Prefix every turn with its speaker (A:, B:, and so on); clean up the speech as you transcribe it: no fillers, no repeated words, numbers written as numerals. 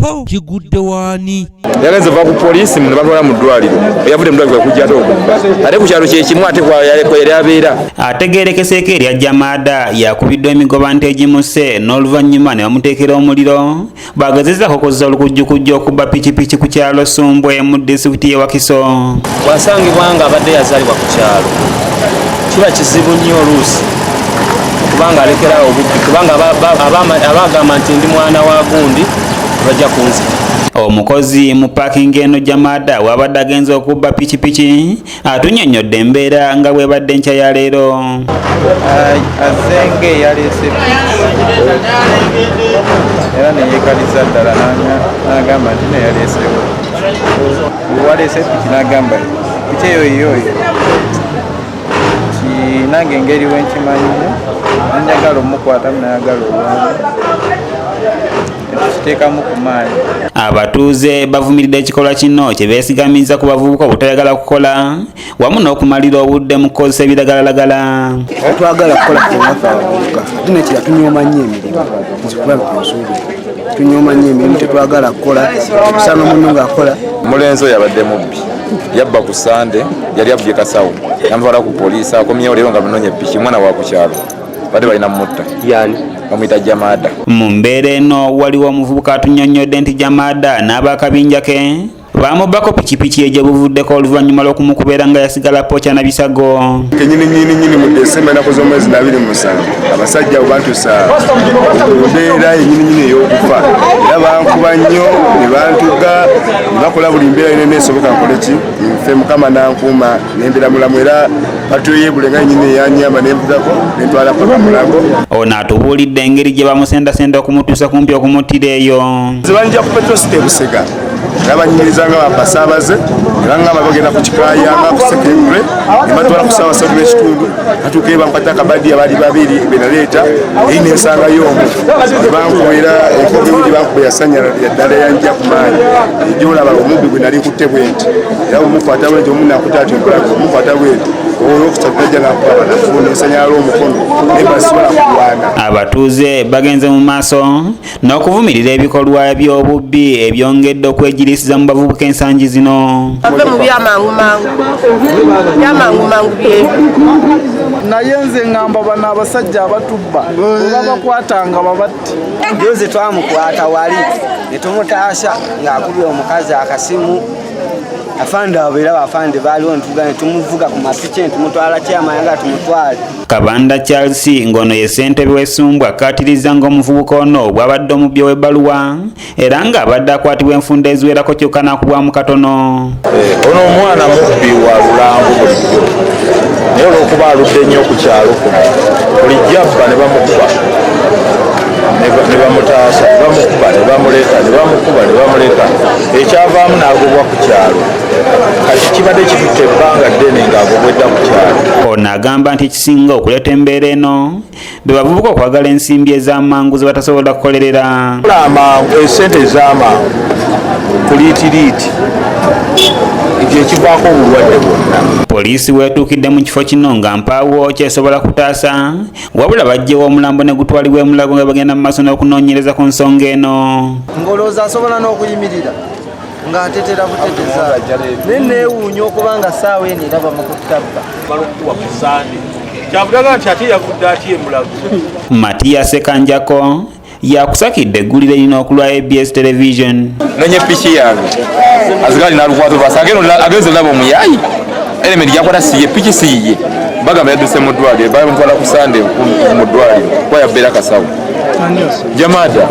A: po kigudde wani
B: yagenze va ku poliisi ne batwala mu ddwaliro yavudde mu ddwaliro kujja ate ku kyalo kye kimu ate yali abeera
C: ategeerekeseeko erya Jamaada yakubiddwa emigoba nti egimuse n'oluvannyuma ne bamuteekera omuliro bw'agezezaako okukozesa olukujjukujja okubba pikipiki ku kyalo Sumbwe mu disitulikiti y'e Wakiso.
D: Bw'asangibwa nga abadde yazaalibwa ku kyalo kiba kizibu nnyo oluusi kubanga alekerawo obubbi kubanga abagamba nti ndi mwana wa gundi bajja kunzita.
C: Omukozi mu paakingi eno Jamaada wabadde agenze okubba pikipiki atunnyonnyodde embeera nga bw'ebadde nkya ya leero.
E: Azenge yaleese era neyeekaliza ddala n'agamba nti neyaleesewo waleese piki n'agamba piki eyo nange engeri wenkimanyimu nanjagala omukwatamu nayagala obwangu ekiteekamu ku maanyi.
C: Abatuuze bavumiridde ekikolwa kino kye beesigamiza ku bavubuka obutayagala kukola wamu n'okumalira obudde mu kukozesa ebiragalalagala.
F: Twagala kukola kyonaffe abavubuka ate nekira tunyooma nnyo emirimu nzikuba nkusuubi tunyooma nnyo emirimu tetwagala kukola tusanga munno ng'akola.
B: Omulenzi oyo yabadde mubbi yabba ku Sande yali abbye kasawo yamutwala ku poliisi akomyewo leero nga banoonya ppiki mwana wa ku kyalo badde balina mutta yani bamuyita Jamaada.
C: Mu mbeera eno waliwo omuvubuka atunnyonnyodde nti Jamaada n'abakabinja ke bamubbako pikipiki egyo buvuddeko oluvannyuma lw'okumukubeera nga yasigala pooca na bisago.
G: Nyini mu Desemba ennaku z'omwezi 27 abasajja batuusa embeera yennyini ey'okufa era bankuba nnyo ne bantuga ne bakola buli mbeera yonna eneesoboka nkole ki nfe Mukama nankuuma nembeera mulamu era batuyeebulenga yennyini eyanyamba nenvugako nentwala paka Mulago.
C: Ono atubuulidde engeri gye bamusendasenda okumutuusa kumpi okumuttira eyo.
G: Zebanjja ku Petrosite Busega nabanyimirizanga bapasaabaze nebangamba bagenda ku Kikayanga ku Sekembre ne batwala ku Ssaabasajja w'ekitundu atuuka bamukwata akabadi abali babiri benaleeta eyi nensangayo omu bankubira enkogo ebiri bankuba yasanyala ddala yanja ku maanyi egyolaba omubbi gwe nali nkutte bwenti era omukwata bwenti omu nakuta ati omulago omukwata bwenti olwokusatajja nakuba nafuna ensanyala omukono naye basobola kulwana.
C: Abatuuze bagenze mu maaso n'okuvumirira ebikolwa by'obubbi ebyongedde okwegirisiza mu bavubuka ensangi zino.
H: Bave mu byamangumangu byebyo
E: naye nze ngamba bano abasajja abatubba oba bakwatanga babatti.
F: Yoze twamukwata wali ne tumutaasa ng'akubye omukazi akasimu afande abeera bafande baaliwo ntugane tumuvuga ku mapiki tumutwala kyamayanga tumutwale.
C: Kabanda Charles ngono ye ssentebe w'Essumbwe akkaatiriza ng'omuvubuka ono bw'abadde omubbi w'ebbaluwa era ng'abadde akwatibwa enfunda eziwerako kyokka n'akubwamu katono.
B: Ono omwana mubbi wa Lulango bulijjo naye olw'okuba aludde nnyo ku kyalo kuno bulijjo abba ne bamukuba ne bamutaasa ne bamukuba ne bamuleka ne bamukuba ne bamuleka ekyavaamu n'agobwa ku kyalo kati kibadde kitutte ebbanga ddene ng'agobwedda ku kyalo.
C: Ono agamba nti ekisinga okuleeta embeera eno be bavubuka okwagala ensimbi ez'amangu ze batasobola kukolerera.
B: Esente ez'amangu ku liitiriiti ekyo ekivaako obulwadde bwonna.
C: Poliisi weetuukidde mu kifo kino nga mpaawo kyesobola kutaasa wabula bajjewo omulambo ne gutwalibwa e Mulago nga bagenda mu maaso n'okunoonyereza ku nsonga eno.
F: Ngolooza asobola n'okuyimirira ng'atetera buteteza naye neewuunya okuba nga ssaawa eno eraba mu kuttabba.
D: Kyavugaga nti ate yavudde ati e Mulago.
C: Matiya Sekanjako yakusakidde eggulire lino okulwa ABS Television.
B: Nonye piki yange azigali nalukwata basage no agenze labo muyayi element yakwata siye piki siye bagamba yadduse mu ddwaliro bamutwala ku Sande mu ddwaliro kwa yabeera kasawo Jamaada